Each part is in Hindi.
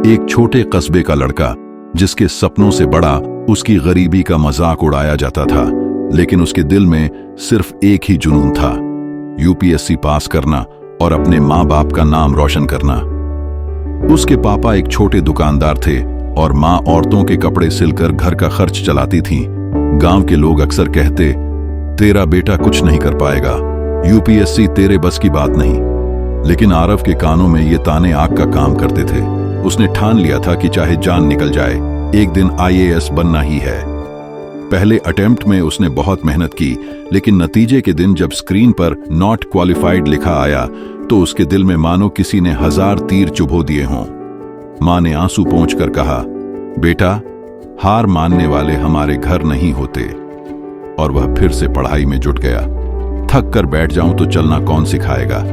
एक छोटे कस्बे का लड़का जिसके सपनों से बड़ा उसकी गरीबी का मजाक उड़ाया जाता था, लेकिन उसके दिल में सिर्फ एक ही जुनून था, यूपीएससी पास करना और अपने माँ बाप का नाम रोशन करना। उसके पापा एक छोटे दुकानदार थे और माँ औरतों के कपड़े सिलकर घर का खर्च चलाती थीं। गांव के लोग अक्सर कहते, तेरा बेटा कुछ नहीं कर पाएगा, यूपीएससी तेरे बस की बात नहीं। लेकिन आरव के कानों में ये ताने आग का काम करते थे। उसने ठान लिया था कि चाहे जान निकल जाए, एक दिन आईएएस बनना ही है। पहले अटेम्प्ट में उसने बहुत मेहनत की, लेकिन नतीजे के दिन जब स्क्रीन पर नॉट क्वालिफाइड लिखा आया तो उसके दिल में मानो किसी ने 1000 तीर चुभो दिए हों। मां ने आंसू पोंछकर कहा, बेटा, हार मानने वाले हमारे घर नहीं होते। और वह फिर से पढ़ाई में जुट गया। थक कर बैठ जाऊं तो चलना कौन सिखाएगा,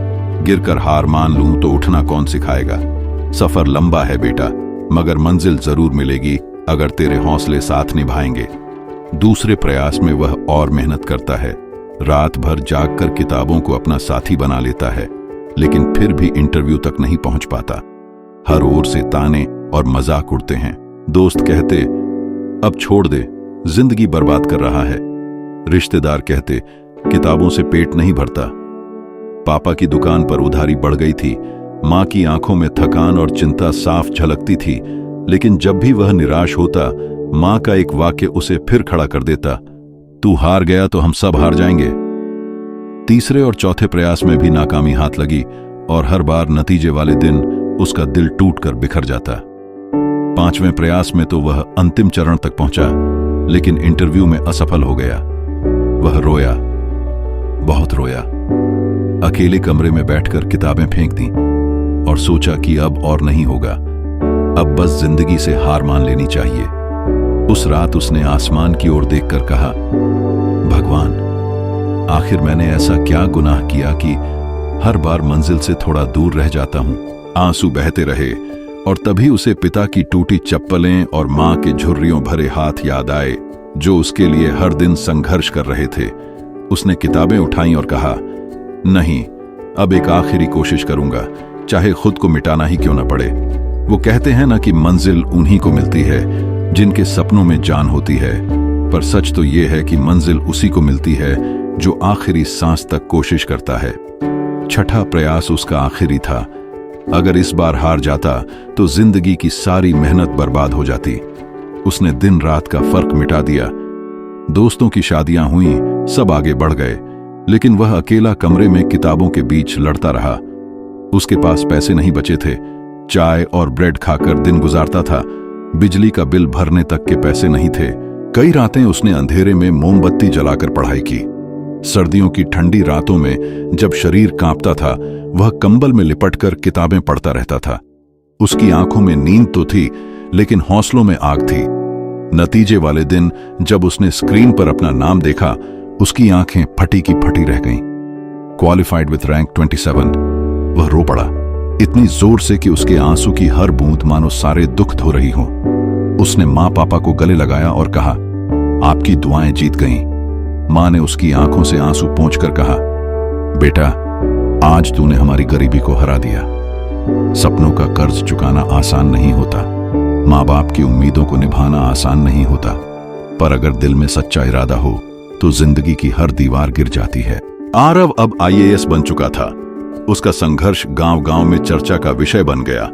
गिरकर हार मान लूं तो उठना कौन सिखाएगा। सफर लंबा है बेटा, मगर मंजिल जरूर मिलेगी अगर तेरे हौसले साथ निभाएंगे। दूसरे प्रयास में वह और मेहनत करता है, रात भर जागकर किताबों को अपना साथी बना लेता है, लेकिन फिर भी इंटरव्यू तक नहीं पहुंच पाता। हर ओर से ताने और मजाक उड़ते हैं। दोस्त कहते, अब छोड़ दे, जिंदगी बर्बाद कर रहा है। रिश्तेदार कहते, किताबों से पेट नहीं भरता। पापा की दुकान पर उधारी बढ़ गई थी। मां की आंखों में थकान और चिंता साफ झलकती थी, लेकिन जब भी वह निराश होता, मां का एक वाक्य उसे फिर खड़ा कर देता, तू हार गया तो हम सब हार जाएंगे। तीसरे और चौथे प्रयास में भी नाकामी हाथ लगी और हर बार नतीजे वाले दिन उसका दिल टूटकर बिखर जाता। 5वें प्रयास में तो वह अंतिम चरण तक पहुंचा, लेकिन इंटरव्यू में असफल हो गया। वह रोया, बहुत रोया। अकेले कमरे में बैठकर किताबें फेंक दी और सोचा कि अब और नहीं होगा, अब बस जिंदगी से हार मान लेनी चाहिए। उस रात उसने आसमान की ओर देखकर कहा, भगवान, आखिर मैंने ऐसा क्या गुनाह किया कि हर बार मंजिल से थोड़ा दूर रह जाता हूं। आंसू बहते रहे और तभी उसे पिता की टूटी चप्पलें और मां के झुर्रियों भरे हाथ याद आए, जो उसके लिए हर दिन संघर्ष कर रहे थे। उसने किताबें उठाई और कहा, नहीं, अब एक आखिरी कोशिश करूंगा, चाहे खुद को मिटाना ही क्यों ना पड़े। वो कहते हैं ना कि मंजिल उन्हीं को मिलती है जिनके सपनों में जान होती है, पर सच तो ये है कि मंजिल उसी को मिलती है जो आखिरी सांस तक कोशिश करता है। छठा प्रयास उसका आखिरी था। अगर इस बार हार जाता तो जिंदगी की सारी मेहनत बर्बाद हो जाती। उसने दिन रात का फर्क मिटा दिया। दोस्तों की शादियां हुई, सब आगे बढ़ गए, लेकिन वह अकेला कमरे में किताबों के बीच लड़ता रहा। उसके पास पैसे नहीं बचे थे। चाय और ब्रेड खाकर दिन गुजारता था। बिजली का बिल भरने तक के पैसे नहीं थे। कई रातें उसने अंधेरे में मोमबत्ती जलाकर पढ़ाई की। सर्दियों की ठंडी रातों में जब शरीर कांपता था, वह कंबल में लिपटकर किताबें पढ़ता रहता था। उसकी आंखों में नींद तो थी, लेकिन हौसलों में आग थी। नतीजे वाले दिन जब उसने स्क्रीन पर अपना नाम देखा, उसकी आंखें फटी की फटी रह गईं। Qualified with rank 27। वह रो पड़ा, इतनी जोर से कि उसके आंसू की हर बूंद मानो सारे दुख धो रही हो। उसने मां पापा को गले लगाया और कहा, आपकी दुआएं जीत गईं। मां ने उसकी आंखों से आंसू पोंछकर कहा, बेटा, आज तूने हमारी गरीबी को हरा दिया। सपनों का कर्ज चुकाना आसान नहीं होता, मां बाप की उम्मीदों को निभाना आसान नहीं होता, पर अगर दिल में सच्चा इरादा हो तो जिंदगी की हर दीवार गिर जाती है। आरव अब आईएएस बन चुका था। उसका संघर्ष गांव-गांव में चर्चा का विषय बन गया।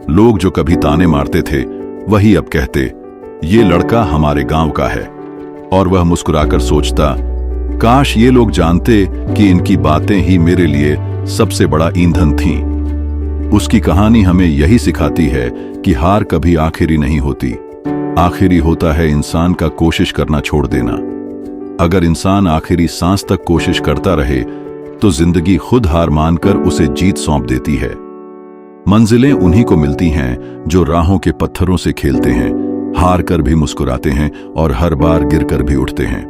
लोग जो कभी ताने मारते थे, वही अब कहते, ये लड़का हमारे गांव का है। और वह मुस्कुराकर सोचता, काश ये लोग जानते कि इनकी बातें ही मेरे लिए सबसे बड़ा ईंधन थीं। उसकी कहानी हमें यही सिखाती है कि हार कभी आखिरी नहीं होती। आखिरी होता है इंसान का कोशिश करना छोड़ देना। अगर इंसान आखिरी सांस तक कोशिश करता रहे तो जिंदगी खुद हार मानकर उसे जीत सौंप देती है। मंजिलें उन्हीं को मिलती हैं जो राहों के पत्थरों से खेलते हैं, हार कर भी मुस्कुराते हैं और हर बार गिरकर भी उठते हैं।